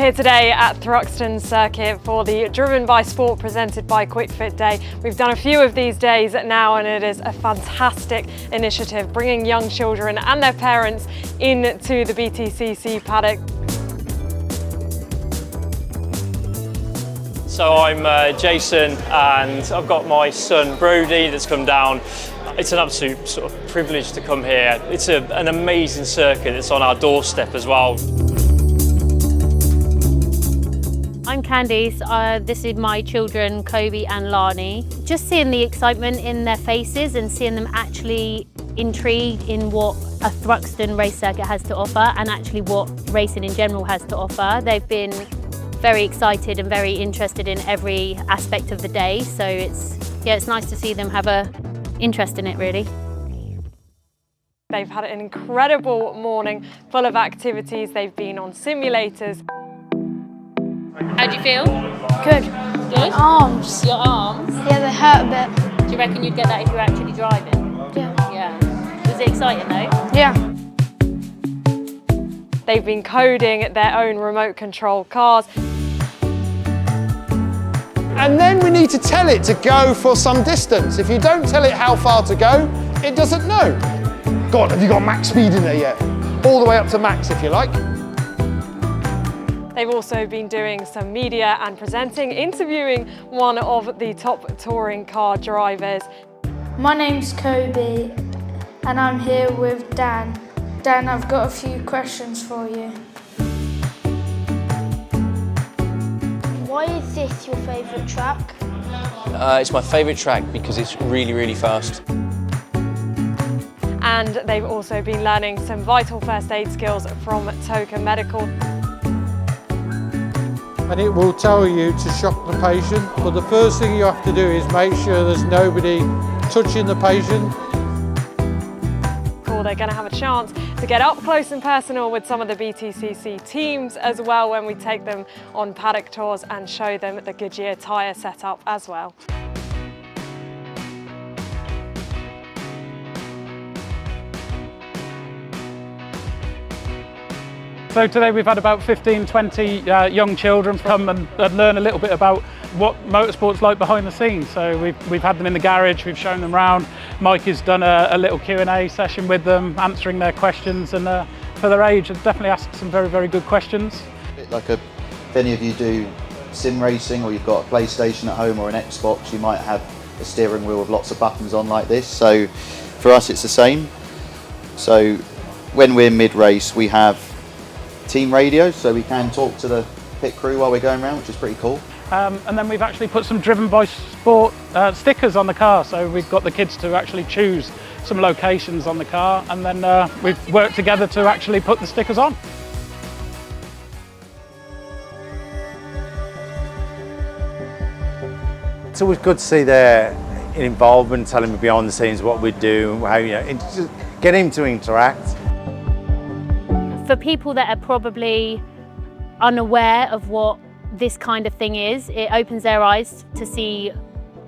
here today at Thruxton Circuit for the Driven by Sport presented by Kwik Fit Day. We've done a few of these days now and it is a fantastic initiative bringing young children and their parents into the BTCC paddock. So I'm Jason and I've got my son Brody that's come down. It's an absolute sort of privilege to come here. It's an amazing circuit that's on our doorstep as well. I'm Candice, this is my children Kobe and Lani. Just seeing the excitement in their faces and seeing them actually intrigued in what a Thruxton race circuit has to offer and actually what racing in general has to offer. They've been very excited and very interested in every aspect of the day, so it's nice to see them have an interest in it really. They've had an incredible morning full of activities. They've been on simulators. How do you feel? Good. Good? Arms. Your arms? Yeah, they hurt a bit. Do you reckon you'd get that if you were actually driving? Yeah. Yeah. Was it exciting though? Yeah. They've been coding their own remote control cars. And then we need to tell it to go for some distance. If you don't tell it how far to go, it doesn't know. God, have you got max speed in there yet? All the way up to max, if you like. They've also been doing some media and presenting, interviewing one of the top touring car drivers. My name's Kobe and I'm here with Dan. Dan, I've got a few questions for you. Why is this your favourite track? It's my favourite track because it's really, really fast. And they've also been learning some vital first aid skills from Token Medical. And it will tell you to shock the patient, but the first thing you have to do is make sure there's nobody touching the patient. Cool, they're going to have a chance to get up close and personal with some of the BTCC teams as well when we take them on paddock tours and show them the Goodyear tyre setup as well. So today we've had about 15-20 young children come and learn a little bit about what motorsport's like behind the scenes. So we've had them in the garage, we've shown them around. Mikey's done a little Q&A session with them, answering their questions, and for their age, I've definitely asked some very, very good questions. Like if any of you do sim racing or you've got a PlayStation at home or an Xbox, you might have a steering wheel with lots of buttons on like this. So for us it's the same. So when we're mid-race we have team radio, so we can talk to the pit crew while we're going around, which is pretty cool. And then we've actually put some Driven by Sport stickers on the car, so we've got the kids to actually choose some locations on the car, and then we've worked together to actually put the stickers on. It's always good to see their involvement, telling me behind the scenes what we do, how, just get him to interact. For people that are probably unaware of what this kind of thing is, it opens their eyes to see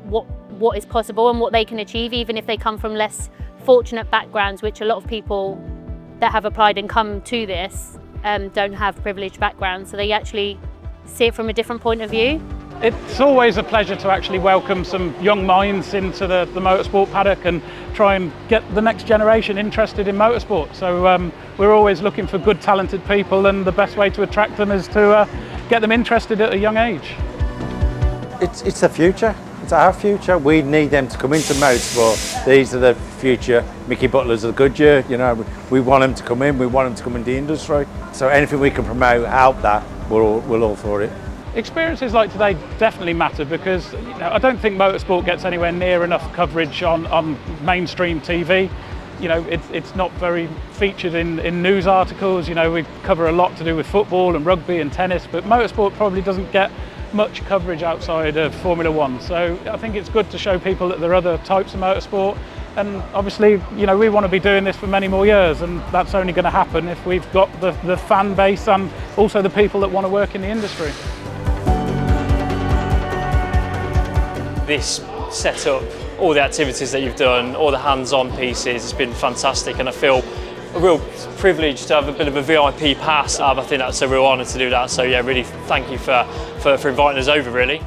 what is possible and what they can achieve, even if they come from less fortunate backgrounds, which a lot of people that have applied and come to this don't have privileged backgrounds, so they actually see it from a different point of view. It's always a pleasure to actually welcome some young minds into the motorsport paddock and try and get the next generation interested in motorsport. So we're always looking for good, talented people, and the best way to attract them is to get them interested at a young age. It's the future. It's our future. We need them to come into motorsport. These are the future Mickey Butlers of Goodyear. We want them to come in. We want them to come into the industry. So anything we can promote, help that, we're all for it. Experiences like today definitely matter because I don't think motorsport gets anywhere near enough coverage on mainstream TV. It's not very featured in news articles. We cover a lot to do with football and rugby and tennis, but motorsport probably doesn't get much coverage outside of Formula One. So I think it's good to show people that there are other types of motorsport, and obviously we want to be doing this for many more years, and that's only going to happen if we've got the fan base and also the people that want to work in the industry. This setup, all the activities that you've done, all the hands-on pieces, it's been fantastic, and I feel a real privilege to have a bit of a VIP pass. I think that's a real honour to do that. So yeah, really thank you for inviting us over, really.